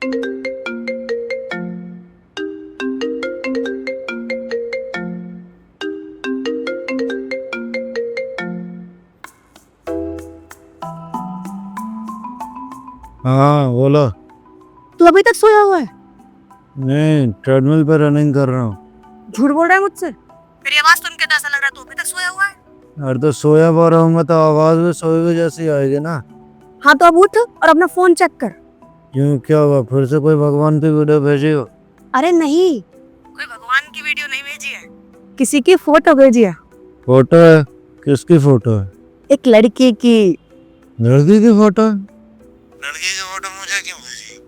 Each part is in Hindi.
हाँ बोलो। तू अभी तक सोया हुआ है? नहीं, ट्रेडमिल पे रनिंग कर रहा हूँ। झूठ बोल रहा है मुझसे? मेरी आवाज सुन के तो ऐसा लग रहा है तू अभी तक सोया हुआ है। अरे तो सोया पा रहूंगा तो आवाज भी सोए हुए जैसी आएगी ना। हाँ तो अब उठ और अपना फोन चेक कर। क्यों, क्या हुआ? फिर से कोई भगवान की वीडियो भेजी हो? अरे नहीं, कोई भगवान की वीडियो नहीं भेजी है, किसी की फोटो भेजी है। फोटो है? किसकी फोटो है? एक लड़की की। लड़की की फोटो है? लड़की की फोटो मुझे क्यों भेजी?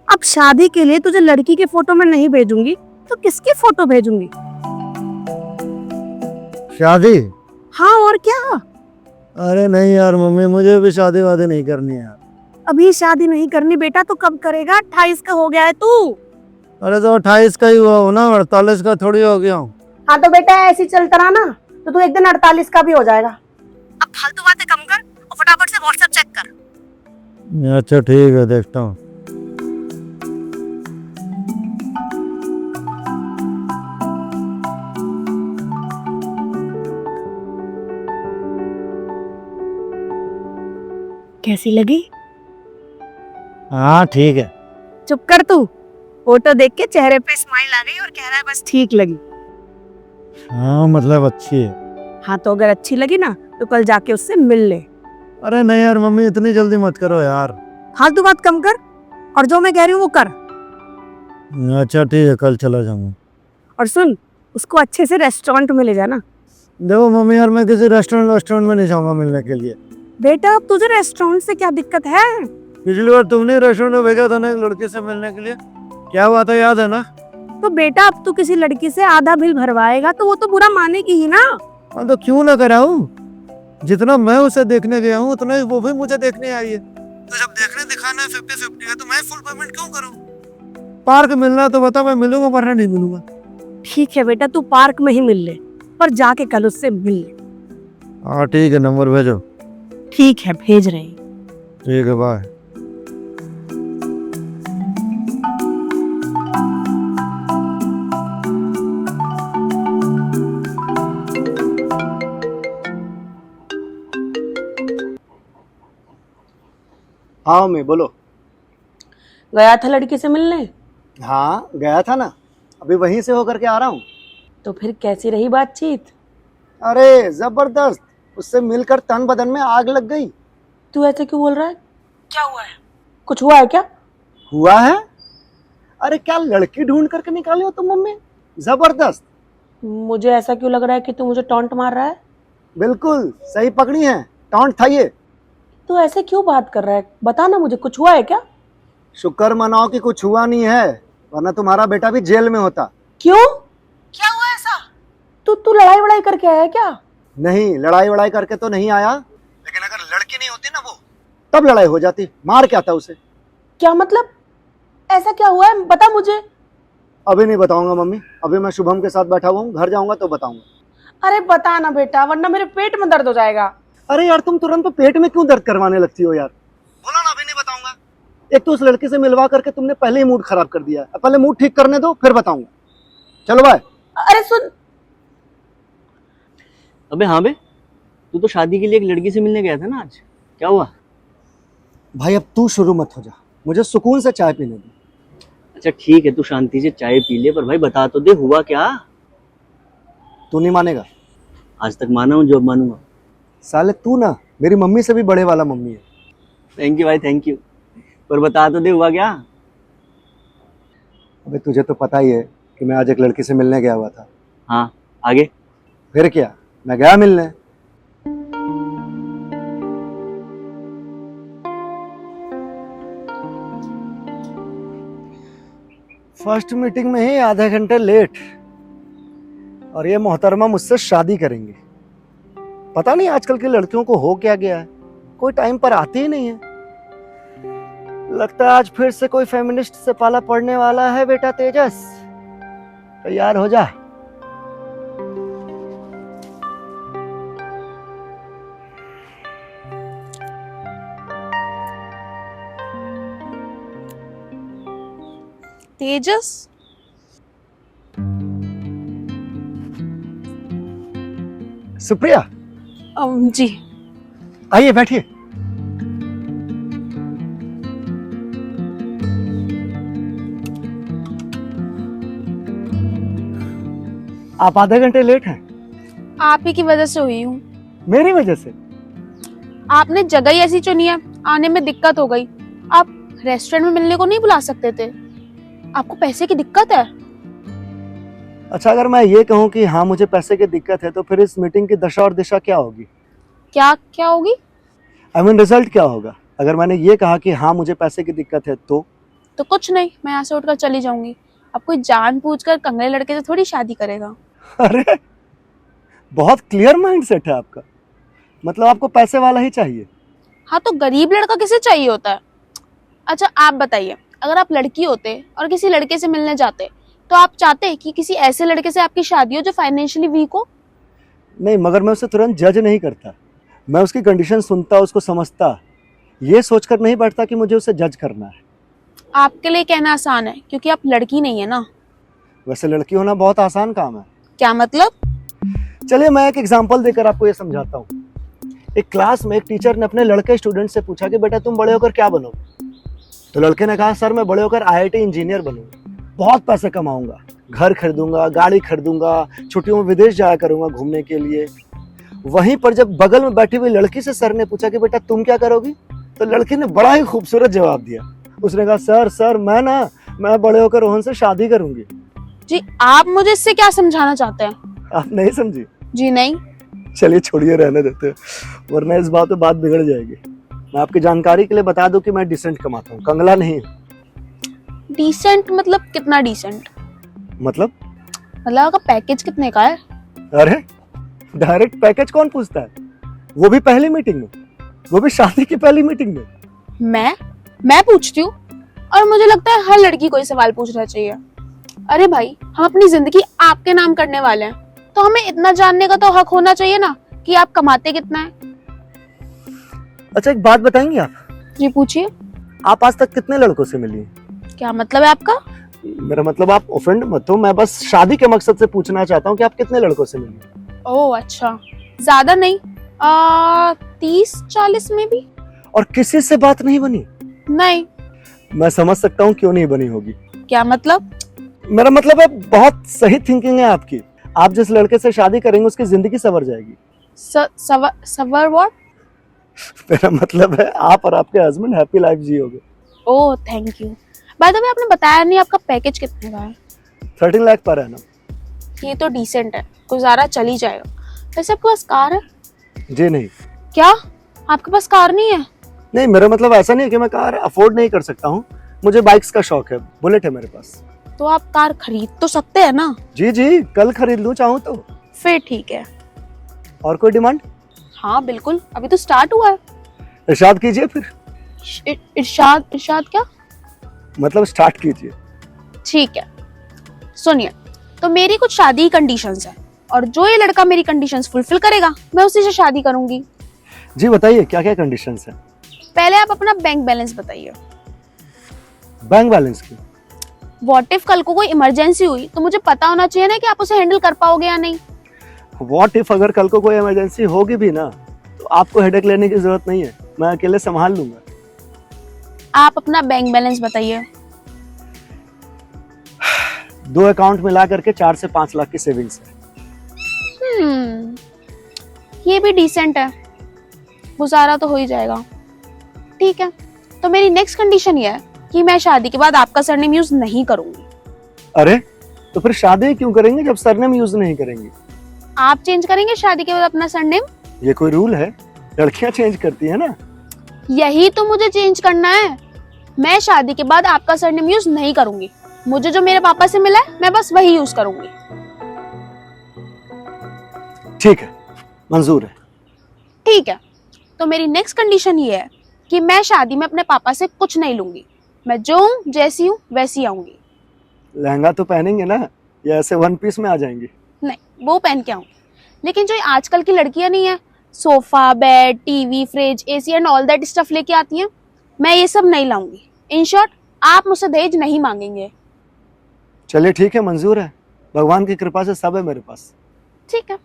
अब शादी के लिए तुझे लड़की की फोटो में नहीं भेजूंगी तो किसकी फोटो भेजूंगी? शादी? हाँ और क्या। अरे नहीं यार मम्मी, मुझे भी शादी वादी नहीं करनी है यार। अभी शादी नहीं करनी बेटा तो कब करेगा? 28 का हो गया है तू। अरे तो 28 का ही हुआ हो ना, 48 का थोड़ी हो गया हूँ। हाँ तो बेटा ऐसे चलता रहा ना तो तू एक दिन 48 का भी हो जाएगा। अब फालतू बातें कम कर और फटाफट से व्हाट्सएप चेक कर। अच्छा ठीक है, देखता हूँ। कैसी लगी? हाँ ठीक है। चुप कर तू। फोटो देख के चेहरे पे स्माइल आ गई और कह रहा है बस ठीक लगी। हाँ मतलब अच्छी है। हाँ तो अगर अच्छी लगी ना तो कल जाके उससे मिल ले। अरे नहीं यार मम्मी, इतनी जल्दी मत करो यार। फालतू बात कम कर और जो मैं कह रही हूँ वो कर। अच्छा ठीक है, कल चला जाऊंगा। और सुन, उसको अच्छे से रेस्टोरेंट में ले जाना। देखो मम्मी यार, मैं किसी रेस्टोरेंट में नहीं जाऊंगा मिलने के लिए। बेटा अब तुझे रेस्टोरेंट से क्या दिक्कत है? पिछली बार तुमने रेस्टोरेंट में भेजा था ना एक लड़की से मिलने के लिए, क्या हुआ था याद है ना? तो बेटा अब तू किसी लड़की से आधा बिल भरवाएगा तो वो तो बुरा मानेगी ही ना। हाँ तो क्यों ना कराऊं? जितना मैं उसे देखने गया हूँ उतना ही वो भी मुझे देखने आई है। तो जब देखने दिखाना है 50-50 है तो मैं फुल पेमेंट क्यों करूं? पार्क मिलना तो बता, मैं मिलूंगा वरना नहीं मिलूंगा। ठीक है बेटा, तू पार्क में ही मिल ले पर जाके कल उससे मिल ले। हाँ ठीक है, नंबर भेजो। ठीक है भेज रहे हैं। ठीक है, बाय। हाँ मम्मी बोलो। गया था लड़की से मिलने? हाँ गया था ना, अभी वहीं से होकर के आ रहा हूँ। तो फिर कैसी रही बातचीत? अरे जबरदस्त, उससे मिलकर तन बदन में आग लग गई। तू ऐसे क्यों बोल रहा है? क्या हुआ है? कुछ हुआ है क्या? हुआ है? अरे क्या लड़की ढूंढ करके निकाली हो तुम मम्मी, जबरदस्त। मुझे ऐसा क्यों लग रहा है कि तू मुझे टॉन्ट मार रहा है? बिल्कुल सही पकड़ी है, टॉन्ट था ये। तू ऐसे क्यों बात कर रहा है? बता ना मुझे, कुछ हुआ है क्या? शुक्र मनाओ कि कुछ हुआ नहीं है, वरना तुम्हारा बेटा भी जेल में होता। क्यों? क्या हुआ ऐसा? तू लड़ाई वड़ाई करके आया क्या? नहीं, लड़ाई वड़ाई करके तो नहीं आया, लेकिन अगर लड़की नहीं होती ना वो, तब लड़ाई हो जाती, मार के आता उसे। क्या मतलब? ऐसा क्या हुआ है, बता मुझे। अभी नहीं बताऊंगा मम्मी, अभी मैं शुभम के साथ बैठा हुआ हूँ, घर जाऊंगा तो बताऊंगा। अरे बता ना बेटा, वरना मेरे पेट में दर्द हो जाएगा। अरे यार तुम तुरंत पेट में क्यों दर्द करवाने लगती हो यार? बोला ना अभी नहीं बताऊंगा। एक तो उस लड़के से मिलवा करके तुमने पहले ही मूड खराब कर दिया है, पहले मूड ठीक करने दो फिर बताऊंगा। चलो बाय। अरे सुन। अबे हाँ बे, तू तो शादी के लिए एक लड़की से मिलने गया था ना आज, क्या हुआ? भाई अब तू शुरू मत हो जा, मुझे सुकून से चाय पीने दे। अच्छा ठीक है, तू शांति से चाय पी ले, पर भाई बता तो दे हुआ क्या? तू नहीं मानेगा। आज तक माना हूँ जो अब मानूंगा। साले तू ना मेरी मम्मी से भी बड़े वाला मम्मी है। थैंक यू भाई, थैंक यू, पर बता तो दे हुआ क्या? अबे तुझे तो पता ही है कि मैं आज एक लड़की से मिलने गया हुआ था। हाँ आगे। फिर क्या, मैं गया मिलने। फर्स्ट मीटिंग में ही आधे घंटे लेट, और ये मोहतरमा मुझसे शादी करेंगे। पता नहीं आजकल की लड़कियों को हो क्या गया है, कोई टाइम पर आती ही नहीं है। लगता है आज फिर से कोई फेमिनिस्ट से पाला पड़ने वाला है। बेटा तेजस तैयार हो जा। तेजस? सुप्रिया, जी। आइए बैठिए। आप आधे घंटे लेट हैं। आप ही की वजह से हुई हूँ। मेरी वजह से? आपने जगह ही ऐसी चुनी है, आने में दिक्कत हो गई। आप रेस्टोरेंट में मिलने को नहीं बुला सकते थे? आपको पैसे की दिक्कत है? अच्छा, अगर मैं ये कहूँ कि हाँ मुझे पैसे की दिक्कत है, तो फिर इस मीटिंग की दशा और दिशा क्या होगी? क्या क्या होगी? आई मीन रिजल्ट क्या होगा? अगर मैंने ये कहा कि हाँ मुझे पैसे की दिक्कत है तो कुछ नहीं, मैं यहाँ से उठकर चली जाऊंगी। आप कोई जानबूझकर कंगले लड़के से थोड़ी शादी करेगा। अरे, बहुत क्लियर माइंडसेट है आपका। मतलब आपको पैसे वाला ही चाहिए? हाँ, तो गरीब लड़का किसे चाहिए होता है? अच्छा आप बताइए, अगर आप लड़की होते और किसी लड़के से मिलने जाते तो आप चाहते कि किसी ऐसे लड़के से आपकी शादी हो जो फाइनेंशियली वीक हो? नहीं, मगर मैं उसे तुरंत जज नहीं करता। मैं उसकी कंडीशन सुनता, उसको समझता, ये सोचकर नहीं बैठता कि मुझे उसे जज करना है। आपके लिए कहना आसान है क्योंकि आप लड़की नहीं है ना। वैसे लड़की होना बहुत आसान काम है। क्या मतलब? चलिए मैं एक एग्जांपल देकर आपको ये समझाता हूँ। एक क्लास में एक टीचर ने अपने लड़के स्टूडेंट से पूछा कि बेटा तुम बड़े होकर क्या बनोगे? तो लड़के ने कहा सर मैं बड़े होकर IIT इंजीनियर बनूंगा, बहुत पैसे कमाऊंगा, घर खरीदूंगा, गाड़ी खरीदूंगा, छुट्टियों में विदेश जाया करूंगा घूमने के लिए। वहीं पर जब बगल में बैठी हुई लड़की से सर ने पूछा कि बेटा तुम क्या करोगी, तो लड़की ने बड़ा ही खूबसूरत जवाब दिया। उसने कहा सर मैं बड़े होकर रोहन से शादी करूंगी। जी आप मुझे इससे क्या समझाना चाहते हैं? आप नहीं समझी? जी नहीं। चलिए छोड़िए, रहने देते हैं, वरना इस बात पे बात बिगड़ जाएगी। मैं आपकी जानकारी के लिए बता दूं कि मैं डिसेंट कमाता हूँ, कंगला नहीं हूँ। डिसेंट मतलब कितना डिसेंट? मतलब आपका पैकेज कितने का है? अरे डायरेक्ट पैकेज कौन पूछता है, वो भी पहली मीटिंग में, वो भी शादी की पहली मीटिंग में। मैं पूछती हूँ, और मुझे लगता है हर लड़की को ये सवाल पूछना चाहिए। अरे भाई, हम अपनी जिंदगी आपके नाम करने वाले हैं, तो हमें इतना जानने का तो हक होना चाहिए ना कि आप कमाते कितना है। अच्छा एक बात बताएंगे आप? जी पूछिए। आप आज तक कितने लड़कों से मिली हैं? क्या मतलब है आपका? मेरा मतलब आप ऑफेंड मत हो, मैं बस शादी के मकसद से पूछना चाहता हूँ कि आप कितने लड़कों से मिली हैं? ओह अच्छा, ज्यादा नहीं, 30-40 में भी। और किसी से बात नहीं बनी? नहीं। मैं समझ सकता हूँ क्यों नहीं बनी होगी। क्या मतलब? मेरा मतलब है बहुत सही थिंकिंग है आपकी। आप जिस लड़के से शादी करेंगे उसकी जिंदगी संवर जाएगी। सवर व्हाट? मेरा मतलब है आप और आपके हस्बैंड हैप्पी लाइफ जियोगे। Oh thank you. By the way आपने बताया नहीं आपका पैकेज कितने का है? 13 लाख पर एनम। ये तो डिसेंट है, गुजारा चल ही जाएगा। वैसे आपके पास कार है? जी नहीं। क्या आपके पास कार नहीं है? नहीं, मेरा मतलब ऐसा नहीं है कि मैं कार अफोर्ड नहीं कर सकता हूँ, मुझे बाइक्स का शौक है, बुलेट है मेरे पास। तो आप कार खरीद तो सकते हैं ना? जी कल खरीद लूँ चाहूँ तो। फिर ठीक है। और कोई डिमांड? हाँ बिल्कुल, अभी तो स्टार्ट हुआ है। इरशाद कीजिए फिर। इरशाद क्या? मतलब स्टार्ट कीजिए। ठीक है, सुनिए, तो मेरी कुछ शादी कंडीशंस हैं, और जो ये लड़का मेरी कंडीशंस फुलफिल करेगा मैं उसी से शादी करूंगी। जी बताइए क्या क्या कंडीशंस हैं? पहले आप अपना बैंक बैलेंस बताइए। बैंक बैलेंस की? व्हाट इफ कल को कोई इमरजेंसी हुई तो मुझे पता होना चाहिए ना कि आप उसे हैंडल कर पाओगे या नहीं। व्हाट इफ अगर कल को कोई इमरजेंसी होगी भी ना, तो आपको हेडेक लेने की जरूरत नहीं है, मैं अकेले संभाल लूंगा। आप अपना बैंक बैलेंस बताइए। 2 अकाउंट मिला करके 4 से 5 लाख की सेविंग्स है। ये भी डिसेंट है, गुजारा तो हो ही जाएगा। ठीक है, तो मेरी नेक्स्ट कंडीशन ये है कि मैं शादी के बाद आपका सरनेम यूज नहीं करूंगी। अरे तो फिर शादी क्यों करेंगे जब सरनेम यूज नहीं करेंगे? आप चेंज करेंगे शादी के बाद अपना सरनेम? ये कोई रूल है? लड़कियां चेंज करती है ना। यही तो मुझे चेंज करना है। मैं शादी के बाद आपका सरनेम यूज नहीं करूंगी। मुझे जो मेरे पापा से मिला है मैं बस वही यूज करूंगी। ठीक है, मंजूर है। ठीक है, तो मेरी नेक्स्ट कंडीशन ये है कि मैं शादी में अपने पापा से कुछ नहीं लूंगी। मैं जो हूँ जैसी हूँ वैसी आऊंगी। लहंगा तो पहनेंगे ना, या ऐसे 1 पीस में आ जाएंगे? नहीं, वो पहन के आऊंगी। लेकिन जो आजकल की लड़कियां नहीं है, sofa, bed, TV, fridge, AC and all that stuff लेके आती हैं, मैं ये सब नहीं लाऊंगी। इन शॉर्ट, आप मुझसे दहेज नहीं मांगेंगे। चलिए ठीक है, मंजूर है। भगवान की कृपा से सब है मेरे पास। ठीक है,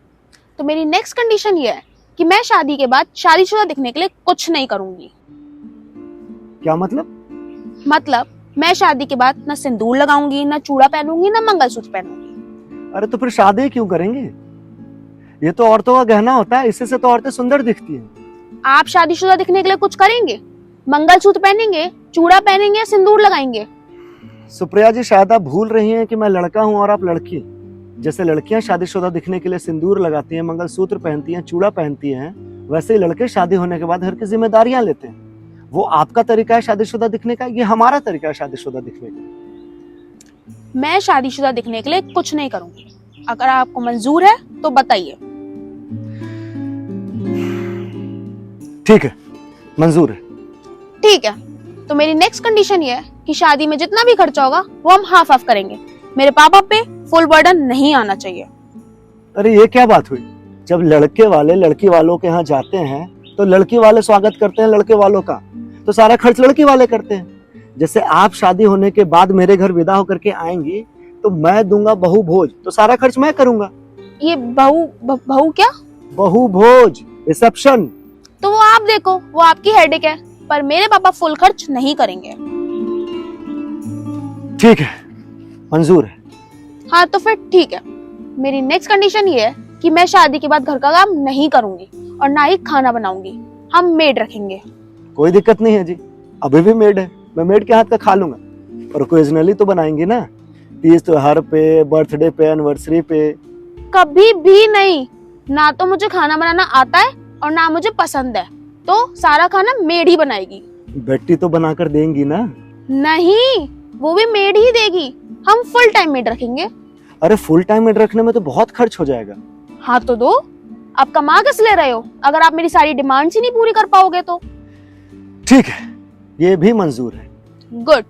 तो मेरी नेक्स्ट कंडीशन ये है कि मैं शादी के बाद शादीशुदा दिखने के लिए कुछ नहीं करूंगी। क्या मतलब? मतलब मैं शादी के बाद ना सिंदूर लगाऊंगी, ना चूड़ा पहनूंगी, ना मंगलसूत्र पहनूंगी। अरे तो फिर शादी क्यों करेंगे? ये तो औरतों का गहना होता है, इससे से तो औरतें सुंदर दिखती हैं। आप शादीशुदा दिखने के लिए कुछ करेंगे? मंगलसूत्र पहनेंगे, चूड़ा पहनेंगे या सिंदूर लगाएंगे? सुप्रिया जी, शायद आप भूल रही हैं कि मैं लड़का हूं और आप लड़की। जैसे लड़कियां शादीशुदा दिखने के लिए सिंदूर लगाती हैं, मंगलसूत्र पहनती हैं, चूड़ा पहनती हैं, वैसे ही लड़के शादी होने के बाद घर की जिम्मेदारियां लेते हैं। वो आपका तरीका है शादीशुदा दिखने का, ये हमारा तरीका है शादीशुदा दिखने का। मैं शादीशुदा दिखने के लिए कुछ नहीं करूंगी। अगर आपको मंजूर है तो बताइए। ठीक है, मंजूर है। ठीक है, तो मेरी नेक्स्ट कंडीशन ये है कि शादी में जितना भी खर्चा होगा वो हम हाफ हाफ करेंगे। मेरे पापा पे फुल बर्डन नहीं आना चाहिए। अरे ये क्या बात हुई? जब लड़के वाले लड़की वालों के यहाँ जाते हैं तो लड़की वाले स्वागत करते हैं लड़के वालों का, तो सारा खर्च लड़की वाले करते हैं। जैसे आप शादी होने के बाद मेरे घर विदा होकर के आएंगी तो मैं दूंगा बहू भोज, तो सारा खर्च मैं करूंगा। ये बहू क्या? बहू भोज, रिसेप्शन। तो वो आप देखो, वो आपकी हेडेक है, पर मेरे पापा फुल खर्च नहीं करेंगे। ठीक है, मंजूर है। हाँ तो फिर ठीक है। मेरी नेक्स्ट कंडीशन ये है कि मैं शादी के बाद घर का काम नहीं करूंगी और ना ही खाना बनाऊंगी। हम मेड रखेंगे। कोई दिक्कत नहीं है जी, अभी भी मेड है, मैं मेड के हाथ का खा लूंगा। और ओकेजनली तो बनाएंगे ना, तीज त्योहार पे, बर्थडे पे, एनिवर्सरी पे। कभी भी नहीं। ना तो मुझे खाना बनाना आता है और ना मुझे पसंद है, तो सारा खाना मेड ही बनाएगी। बेटी तो बनाकर देंगी ना? नहीं, वो भी मेड ही देगी। हम फुल टाइम मेड रखेंगे। अरे फुल टाइम मेड रखने में तो बहुत खर्च हो जाएगा। हाँ तो दो। आप कमा किस ले रहे हो अगर आप मेरी सारी डिमांड्स ही नहीं पूरी कर पाओगे तो? ठीक है, ये भी मंजूर है। गुड।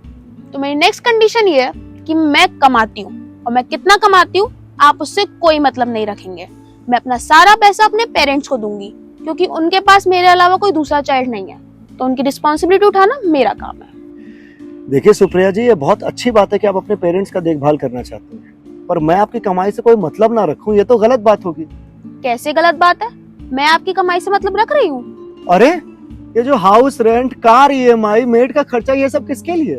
तो मेरी नेक्स्ट कंडीशन ये है कि मैं कमाती हूँ, और मैं कितना कमाती हूँ आप उससे कोई मतलब नहीं रखेंगे। मैं अपना सारा पैसा अपने पेरेंट्स को दूंगी, क्योंकि उनके पास मेरे अलावा कोई दूसरा चाइल्ड नहीं है, तो उनकी रिस्पॉन्सिबिलिटी उठाना मेरा काम है। देखिए सुप्रिया जी, ये बहुत अच्छी बात है कि आप अपने पेरेंट्स का देखभाल करना चाहते हैं, पर मैं आपकी कमाई से कोई मतलब ना रखूं, ये तो गलत बात होगी। कैसे गलत बात है? मैं आपकी कमाई से मतलब रख रही हूँ। अरे ये जो house rent, car EMI, made का खर्चा, ये सब किसके लिए?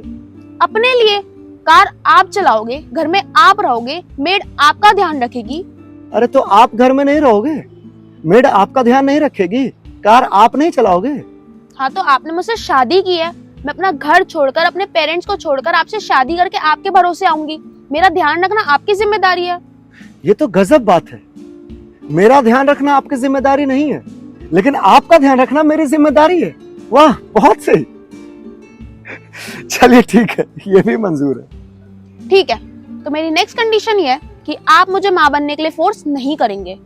अपने लिए। कार आप चलाओगे, घर में आप रहोगे, मेड आपका ध्यान रखेगी। अरे तो आप घर में नहीं रहोगे, मेड आपका ध्यान नहीं रखेगी, कार आप नहीं चलाओगे। हाँ तो आपने मुझसे शादी की है, मैं अपना घर छोड़कर, अपने पेरेंट्स को छोड़कर आपसे शादी करके आपके भरोसे आऊंगी। मेरा ध्यान रखना आपकी जिम्मेदारी है। ये तो गजब बात है। मेरा ध्यान रखना आपकी जिम्मेदारी नहीं है, लेकिन आपका ध्यान रखना मेरी जिम्मेदारी है। वाह, बहुत सही। चलिए ठीक है, ये भी मंजूर है। ठीक है, तो मेरी नेक्स्ट कंडीशन ये है कि आप मुझे माँ बनने के लिए फोर्स नहीं करेंगे।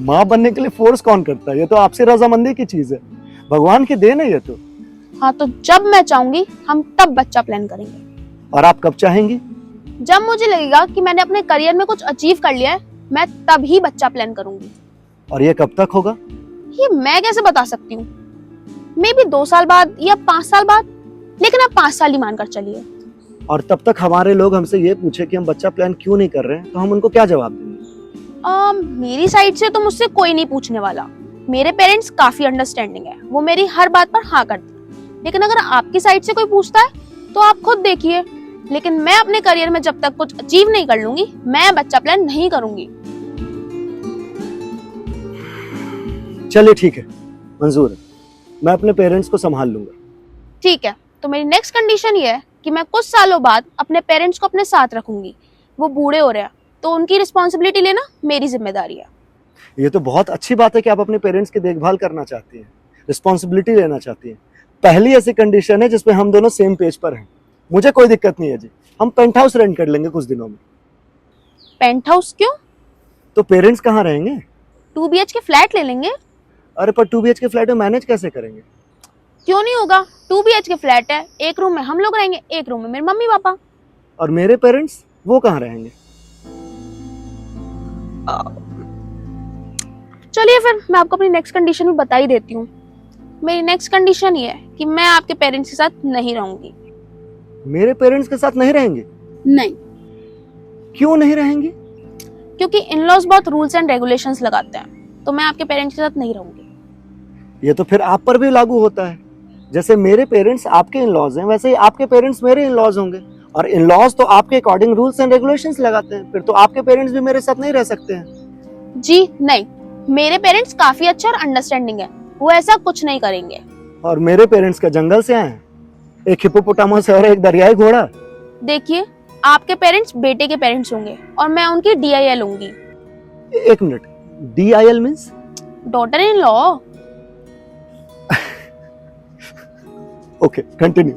माँ बनने के लिए फोर्स कौन करता है? ये तो आपसे रजामंदी की चीज है, भगवान की देन है ये तो। हाँ तो जब मैं चाहूंगी हम तब बच्चा प्लान करेंगे। और आप कब चाहेंगी? जब मुझे लगेगा कि मैंने अपने करियर में कुछ अचीव कर लिया है, मैं तभी बच्चा प्लान करूंगी। और ये कब तक होगा? ये मैं कैसे बता सकती हूँ? मे बी 2 साल बाद या 5 साल बाद, लेकिन आप 5 साल ही मानकर चलिए। और तब तक हमारे लोग हमसे ये पूछे कि हम बच्चा प्लान क्यों नहीं कर रहे हैं, तो हम उनको क्या जवाब देंगे? मेरी साइड से तो मुझसे कोई नहीं पूछने वाला। मेरे पेरेंट्स काफी अंडरस्टैंडिंग है, वो मेरी हर बात पर हाँ करते हैं। लेकिन अगर आपकी साइड से कोई पूछता है तो आप खुद देखिए। लेकिन मैं अपने करियर में जब तक कुछ अचीव नहीं कर लूंगी, मैं बच्चा प्लान नहीं करूंगी। चलिए ठीक है, मंजूर है, मैं अपने पेरेंट्स को संभाल लूंगा। ठीक है, तो मेरी नेक्स्ट कंडीशन ये है कि मैं कुछ सालों बाद अपने पेरेंट्स को अपने साथ रखूंगी। वो बूढ़े हो रहे हैं, तो उनकी रिस्पॉन्सिबिलिटी लेना मेरी जिम्मेदारी है। ये तो बहुत अच्छी बात है कि आप अपने पेरेंट्स की देखभाल करना चाहती हैं, रिस्पॉन्सिबिलिटी लेना चाहती हैं। पहली ऐसी कंडीशन है जिसपे हम दोनों सेम पेज पर हैं। मुझे कोई दिक्कत नहीं है जी, हम पेंट हाउस रेंट कर लेंगे कुछ दिनों में। पेंट हाउस क्यों? तो पेरेंट्स कहाँ रहेंगे? 2 BHK फ्लैट ले लेंगे। अरे पर 2 BHK फ्लैट में मैनेज कैसे करेंगे? क्यों नहीं होगा? 2 BHK फ्लैट है, एक रूम में हम लोग रहेंगे, एक रूम में मेरे मम्मी पापा। और मेरे पेरेंट्स, वो कहाँ रहेंगे? चलिए फिर मैं आपको अपनी नेक्स्ट कंडीशन भी बता ही देती हूँ। मेरी नेक्स्ट कंडीशन ये है कि मैं आपके पेरेंट्स के साथ नहीं रहूंगी। मेरे पेरेंट्स के साथ नहीं रहेंगे? नहीं। क्यों नहीं रहेंगी? क्योंकि इन लॉज बहुत रूल्स एंड रेगुलेशंस लगाते हैं, तो मैं आपके पेरेंट्स के साथ नहीं रहूंगी। ये तो फिर आप पर भी लागू होता है। जैसे मेरे पेरेंट्स आपके इन लॉज हैं, वैसे ही आपके पेरेंट्स मेरे इन लॉज होंगे, और इन लॉज तो आपके अकॉर्डिंग रूल्स एंड रेगुलेशंस लगाते हैं। फिर तो आपके पेरेंट्स भी मेरे साथ नहीं रह सकते हैं। जी नहीं, मेरे पेरेंट्स काफी अच्छे और अंडरस्टैंडिंग है, वो ऐसा कुछ नहीं करेंगे। और मेरे पेरेंट्स का जंगल से आए हैं, एक हिप्पोपोटामस और एक दरियाई घोड़ा। देखिए, आपके पेरेंट्स बेटे के पेरेंट्स होंगे और मैं उनकी DIL होंगी। एक minute, DIL means? Daughter in law. Okay, continue.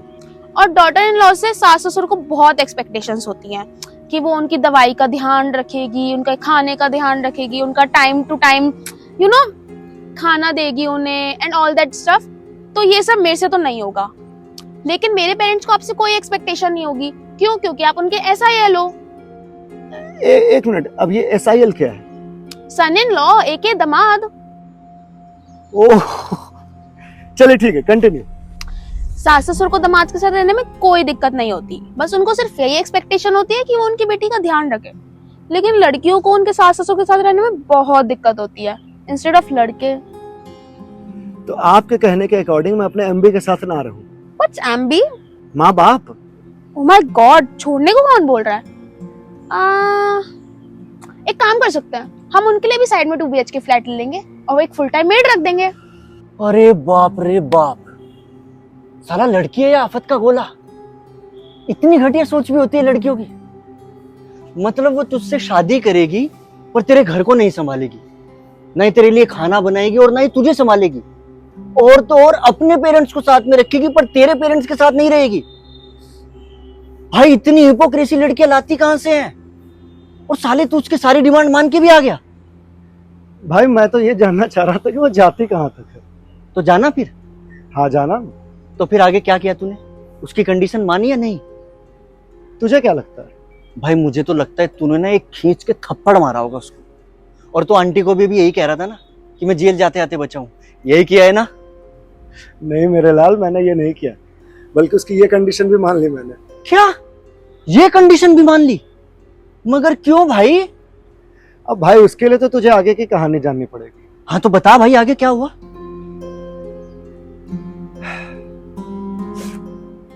और डॉटर इन लॉ से सास ससुर को बहुत एक्सपेक्टेशंस होती हैं कि वो उनकी दवाई का ध्यान रखेगी, उनका खाने का ध्यान रखेगी, उनका टाइम टू टाइम खाना देगी उन्हें एंड ऑल दैट स्टफ। तो ये सब मेरे से तो नहीं होगा। लेकिन मेरे पेरेंट्स को आपसे कोई एक्सपेक्टेशन नहीं होगी। क्यों? क्योंकि आप उनके SIL हो। एक मिनट, अब ये SIL क्या है? सन इन लॉ, एके दामाद। ओह, चलिए ठीक है, कंटिन्यू। सास ससुर को दामाद के साथ रहने में कोई दिक्कत नहीं होती, बस उनको सिर्फ यही एक्सपेक्टेशन होती है कि वो उनकी बेटी का ध्यान रखे। लेकिन लड़कियों को उनके सास ससुर के साथ रहने में बहुत दिक्कत होती है, इंस्टेड ऑफ लड़के। तो आपके कहने के अकॉर्डिंग मैं अपने MB के साथ ना रहूं? What's MB? माँ बाप। ओह माय गॉड, छोड़ने को कौन बोल रहा है? एक काम कर सकते हैं, हम उनके लिए भी साइड में 2 BHK फ्लैट ले लेंगे और एक फुल टाइम मेड रख देंगे। अरे बाप रे बाप, साला लड़की है या आफत का गोला। इतनी घटिया सोच भी होती है लड़कियों की। मतलब वो तुझसे शादी करेगी पर तेरे घर को नहीं संभालेगी, ना ही तेरे लिए खाना बनाएगी और ना ही तुझे संभालेगी, और तो और अपने पेरेंट्स को साथ में रखेगी पर तेरे पेरेंट्स के साथ नहीं रहेगी। भाई इतनी हिपोक्रेसी लड़कियां लाती कहां से हैं? और साले तू उसकी सारी डिमांड मान के भी आ गया। भाई मैं तो ये जानना चाह रहा था कि वो जाती कहाँ तक है। तो जाना फिर। हाँ जाना। तो फिर आगे क्या किया तूने? उसकी कंडीशन मानी या नहीं? तुझे क्या लगता है? भाई मुझे तो लगता है तूने ना एक खींच के थप्पड़ मारा होगा उसको। और तो आंटी को भी यही कह रहा था ना कि मैं जेल जाते आते बचाऊं, यही किया है ना? नहीं मेरे लाल, मैंने ये नहीं किया, बल्कि उसकी ये कंडीशन भी मान ली मैंने। क्या? ये कंडीशन भी मान ली? मगर क्यों भाई? अब भाई उसके लिए तो तुझे आगे की कहानी जाननी पड़ेगी। हाँ तो बता भाई, आगे क्या हुआ?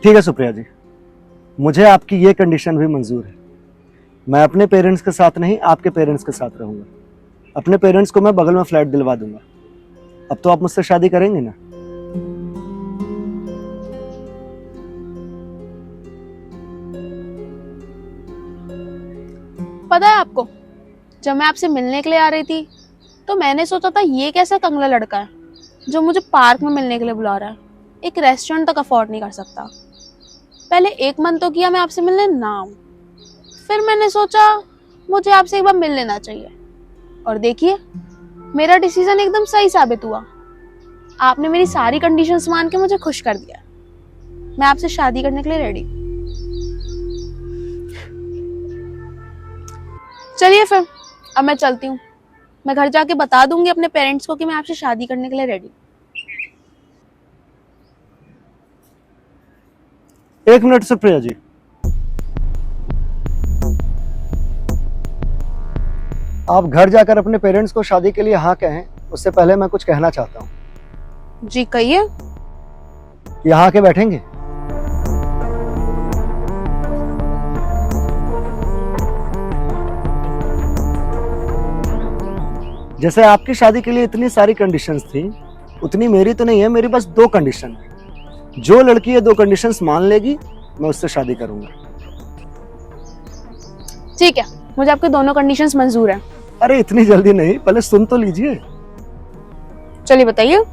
ठीक है सुप्रिया जी, मुझे आपकी ये कंडीशन भी मंजूर है। मैं अपने पेरेंट्स के साथ नहीं, आपके पेरेंट्स के साथ रहूंगा। अपने पेरेंट्स को मैं बगल में फ्लैट दिलवा दूंगा। अब तो आप मुझसे शादी करेंगे ना? पता है आपको, जब मैं आपसे मिलने के लिए आ रही थी तो मैंने सोचा था ये कैसा कंगला लड़का है जो मुझे पार्क में मिलने के लिए बुला रहा है, एक रेस्टोरेंट तक अफोर्ड नहीं कर सकता। पहले एक मन तो किया मैं आपसे मिलने ना आऊं, फिर मैंने सोचा मुझे आपसे एक बार मिल लेना चाहिए, और देखिए मेरा डिसीजन एकदम सही साबित हुआ। आपने मेरी सारी कंडीशंस मान के मुझे खुश कर दिया। मैं आपसे शादी करने के लिए रेडी। चलिए फिर अब मैं चलती हूँ। मैं घर जाके बता दूंगी अपने पेरेंट्स को कि मैं आपसे शादी करने के लिए रेडी। एक मिनट सुप्रिया जी, आप घर जाकर अपने पेरेंट्स को शादी के लिए हाँ कहें, उससे पहले मैं कुछ कहना चाहता हूँ। जी कहिए। यहाँ आके बैठेंगे? जैसे आपकी शादी के लिए इतनी सारी कंडीशंस थी, उतनी मेरी तो नहीं है। मेरी बस 2 कंडीशन है। जो लड़की ये 2 कंडीशंस मान लेगी, मैं उससे शादी करूंगा। ठीक है, मुझे आपके दोनों कंडीशंस मंजूर हैं। अरे इतनी जल्दी नहीं, पहले सुन तो लीजिए। चलिए बताइए।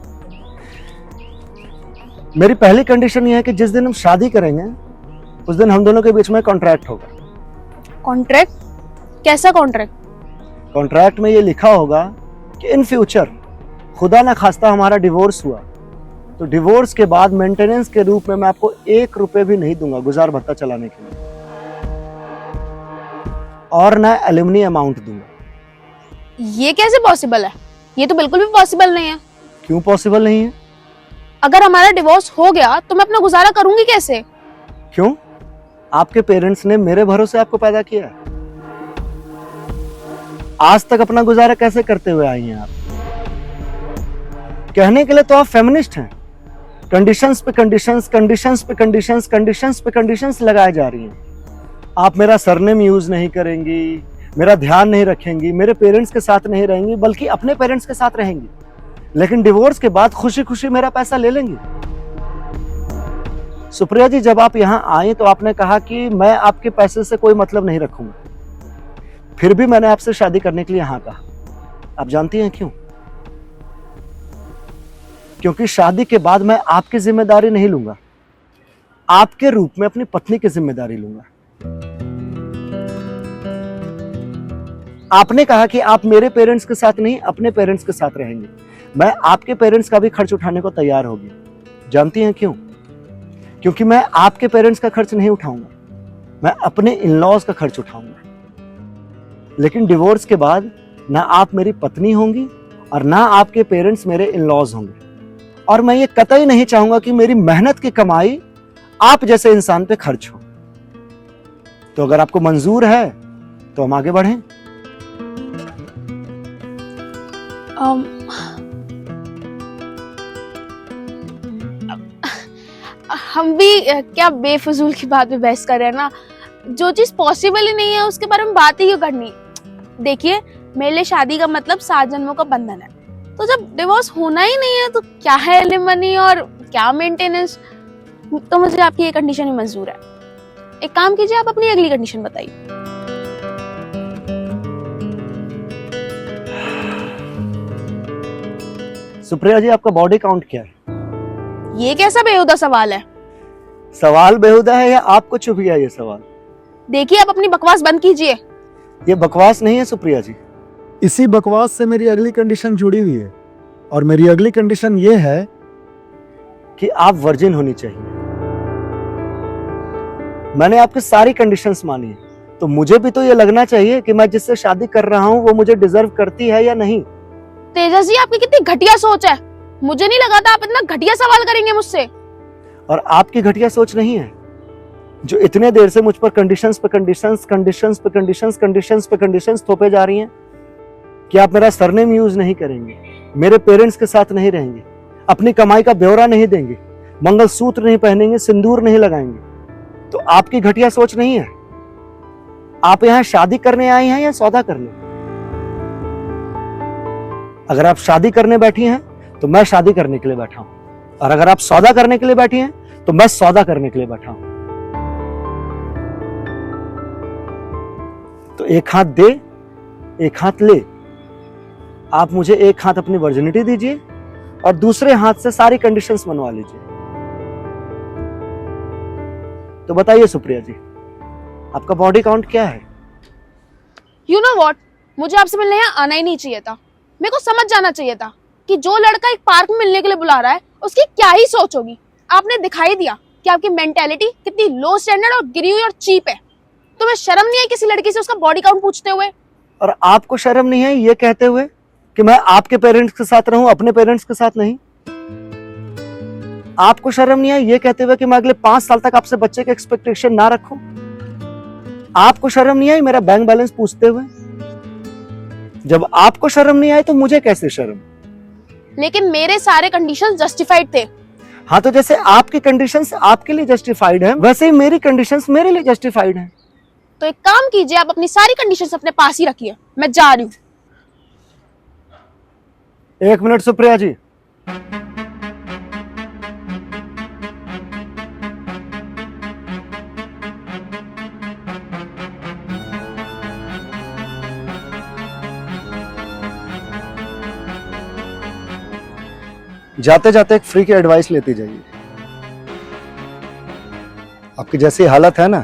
मेरी पहली कंडीशन ये है कि जिस दिन हम शादी करेंगे उस दिन हम दोनों के बीच में कॉन्ट्रैक्ट होगा। कॉन्ट्रैक्ट? कैसा कॉन्ट्रैक्ट? कॉन्ट्रैक्ट में ये लिखा होगा कि इन फ्यूचर खुदा ना खास्ता हमारा डिवोर्स हुआ तो डिवोर्स के बाद मेंटेनेंस के रूप में मैं आपको 1 रुपए भी नहीं दूंगा गुजार भत्ता चलाने के लिए, और ना एलिमनी अमाउंट दूंगा। ये कैसे पॉसिबल है? ये तो बिल्कुल भी पॉसिबल नहीं है। क्यों पॉसिबल नहीं है? अगर हमारा डिवोर्स हो गया तो मैं अपना गुजारा करूंगी कैसे? क्यों? आपके पेरेंट्स ने मेरे भरोसे आपको पैदा किया है। आज तक अपना गुजारा कैसे करते हुए आई हैं आप? कहने के लिए तो आप फेमिनिस्ट हैं। कंडीशंस पे कंडीशंस, कंडीशंस पे कंडीशंस, कंडीशंस पे कंडीशंस लगाए जा रही हैं। आप मेरा सरनेम यूज नहीं करेंगी, मेरा ध्यान नहीं रखेंगी, मेरे पेरेंट्स के साथ नहीं रहेंगी, बल्कि अपने पेरेंट्स के साथ रहेंगी। लेकिन डिवोर्स के बाद खुशी खुशी मेरा पैसा ले लेंगी। सुप्रिया जी, जब आप यहां आई तो आपने कहा कि मैं आपके पैसे से कोई मतलब नहीं रखूंगा। फिर भी मैंने आपसे शादी करने के लिए हाँ कहा। आप जानती हैं क्यों? क्योंकि शादी के बाद मैं आपकी जिम्मेदारी नहीं लूंगा, आपके रूप में अपनी पत्नी की जिम्मेदारी लूंगा। आपने कहा कि आप मेरे पेरेंट्स के साथ नहीं, अपने पेरेंट्स के साथ रहेंगे। मैं आपके पेरेंट्स का भी खर्च उठाने को तैयार होगी। जानती हैं क्यों? क्योंकि मैं आपके पेरेंट्स का खर्च नहीं उठाऊंगा, मैं अपने इन-लॉज का खर्च उठाऊंगा। लेकिन डिवोर्स के बाद ना आप मेरी पत्नी होंगी और ना आपके पेरेंट्स मेरे इन-लॉज होंगे। और मैं ये कतई नहीं चाहूंगा कि मेरी मेहनत की कमाई आप जैसे इंसान पे खर्च हो। तो अगर आपको मंजूर है तो हम आगे बढ़ें। हम भी क्या बेफजूल की बात पे बहस कर रहे हैं ना। जो चीज पॉसिबल ही नहीं है उसके बारे में बात ही क्यों करनी। देखिए, मेरे लिए शादी का मतलब 7 जन्मों का बंधन है। तो जब डिवोर्स होना ही नहीं है तो क्या है एलिमनी और क्या मेंटेनेंस। तो मुझे आपकी ये कंडीशन ही मंजूर है। एक काम कीजिए, आप अपनी अगली कंडीशन बताइए। सुप्रिया जी, आपका बॉडी काउंट क्या है? ये कैसा बेहुदा सवाल है? सवाल बेहुदा है या आपको चुभ गया ये सवाल? देखिए, आप अपनी बकवास बंद कीजिए। ये बकवास नहीं है सुप्रिया जी। इसी बकवास से मेरी अगली कंडीशन जुड़ी हुई है, और मेरी अगली कंडीशन ये है कि आप वर्जिन होनी चाहिए। मैंने आपकी सारी कंडीशंस मानी है, तो मुझे भी तो ये लगना चाहिए कि मैं जिससे शादी कर रहा हूं वो मुझे डिजर्व करती है या नहीं। तेजस जी, आपकी कितनी घटिया सोच है। मुझे नहीं लगा था आप इतना घटिया सवाल करेंगे मुझसे। और आपकी घटिया सोच नहीं है जो इतने देर से मुझ पर कंडीशंस पे कंडीशंस, कंडीशंस पे कंडीशंस, कंडीशंस पे कंडीशंस थोपे जा रही हैं कि आप मेरा सरनेम यूज नहीं करेंगे, मेरे पेरेंट्स के साथ नहीं रहेंगे, अपनी कमाई का ब्यौरा नहीं देंगे, मंगलसूत्र नहीं पहनेंगे, सिंदूर नहीं लगाएंगे। तो आपकी घटिया सोच नहीं है। आप यहां शादी करने आई हैं या सौदा करने? अगर आप शादी करने बैठी हैं तो मैं शादी करने के लिए बैठा हूं, और अगर आप सौदा करने के लिए बैठी हैं तो मैं सौदा करने के लिए बैठा हूं। तो एक हाथ दे, एक हाथ ले। आप मुझे एक हाथ अपनी वर्जिनिटी दीजिए और दूसरे हाथ से सारी कंडीशंस मनवा लीजिए। तो बताइए सुप्रिया जी, आपका बॉडी काउंट क्या है? You know what? मुझे आपसे मिलने यहाँ आना ही नहीं चाहिए था। मेरे को समझ जाना चाहिए था कि जो लड़का एक पार्क में मिलने के लिए बुला रहा है उसकी क्या ही सोच होगी। आपने दिखाई दिया कि आपकी मेंटेलिटी कितनी लो स्टैंडर्ड और गिरी हुई और चीप है। तुम्हें शर्म नहीं आई किसी लड़की से उसका बॉडी काउंट पूछते हुए? और आपको शर्म नहीं है ये कहते हुए कि मैं आपके पेरेंट्स के साथ रहूं, अपने पेरेंट्स के साथ नहीं? आपको शर्म नहीं है ये कहते हुए कि मैं अगले 5 साल तक आपसे बच्चे के एक्सपेक्टेशन ना रखूं? आपको शर्म नहीं आई मेरा बैंक बैलेंस पूछते हुए? जब आपको शर्म नहीं आई तो मुझे कैसे शर्म? लेकिन मेरे सारे कंडीशंस जस्टिफाइड थे। हाँ, तो जैसे आपकी कंडीशंस आपके लिए जस्टिफाइड है, वैसे ही मेरी कंडीशंस मेरे लिए जस्टिफाइड है। तो एक काम कीजिए, आप अपनी सारी कंडीशंस अपने पास ही रखिए। मैं जा रही हूँ। 1 मिनट सुप्रिया जी। जाते जाते एक फ्री की एडवाइस लेती जाइए। आपकी जैसी हालत है ना,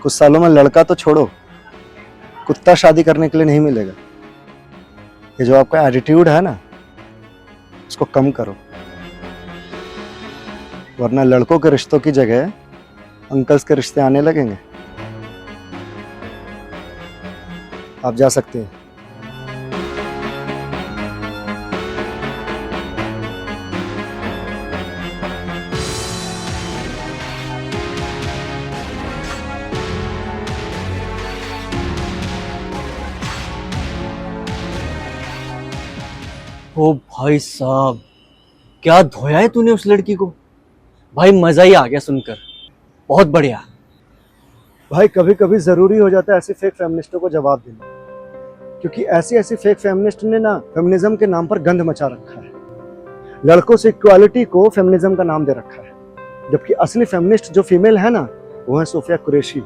कुछ सालों में लड़का तो छोड़ो, कुत्ता शादी करने के लिए नहीं मिलेगा। ये जो आपका एटीट्यूड है ना, उसको कम करो, वरना लड़कों के रिश्तों की जगह अंकल्स के रिश्ते आने लगेंगे। आप जा सकते हैं। ओ भाई साहब, क्या धोया है तूने उस लड़की को। भाई मजा ही आ गया सुनकर, बहुत बढ़िया। भाई कभी कभी जरूरी हो जाता है ऐसे फेक फेमिनिस्टों को जवाब देना, क्योंकि ऐसी ऐसी फेक फेमिनिस्ट ने ना फेमिनिज्म के नाम पर गंद मचा रखा है। लड़कों से इक्वालिटी को फेमिनिज्म का नाम दे रखा है, जबकि असली फेमिनिस्ट जो फीमेल है ना, वो है सोफिया कुरैशी,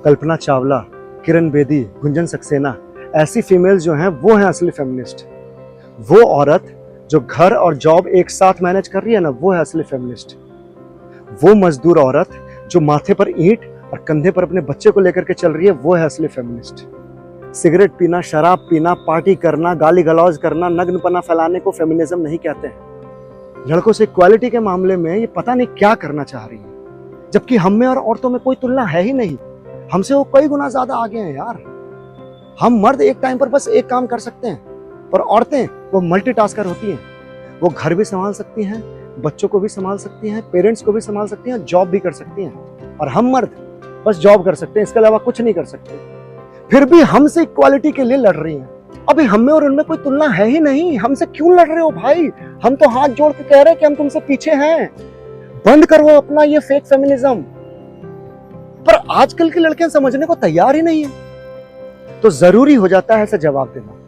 कल्पना चावला, किरण बेदी, गुंजन सक्सेना। ऐसी फीमेल जो हैं वो हैं असली फेमिनिस्ट। वो औरत जो घर और जॉब एक साथ मैनेज कर रही है ना, वो है असली फेमिनिस्ट। वो मजदूर औरत जो माथे पर ईंट और कंधे पर अपने बच्चे को लेकर के चल रही है, वो है असली फेमिनिस्ट। सिगरेट पीना, शराब पीना, पार्टी करना, गाली गलौज करना, नग्नपना फैलाने को फेमिनिज्म नहीं कहते हैं। लड़कों से इक्वालिटी के मामले में ये पता नहीं क्या करना चाह रही है, जबकि हम में और औरतों में कोई तुलना है ही नहीं। हमसे वो कई गुना ज्यादा आगे हैं यार। हम मर्द एक टाइम पर बस एक काम कर सकते हैं, और औरतें वो मल्टीटास्कर होती हैं। वो घर भी संभाल सकती हैं, बच्चों को भी संभाल सकती हैं, पेरेंट्स को भी संभाल सकती हैं, जॉब भी कर सकती हैं। और हम मर्द बस जॉब कर सकते हैं, इसके अलावा कुछ नहीं कर सकते। फिर भी हमसे इक्वालिटी के लिए लड़ रही हैं। अभी हम में और उनमें कोई तुलना है ही नहीं। हमसे क्यों लड़ रहे हो भाई? हम तो हाथ जोड़ के कह रहे हैं कि हम तुमसे पीछे हैं। बंद करो अपना ये फेक फेमिनिज्म। पर आजकल की लड़कियां समझने को तैयार ही नहीं है, तो जरूरी हो जाता है ऐसा जवाब देना।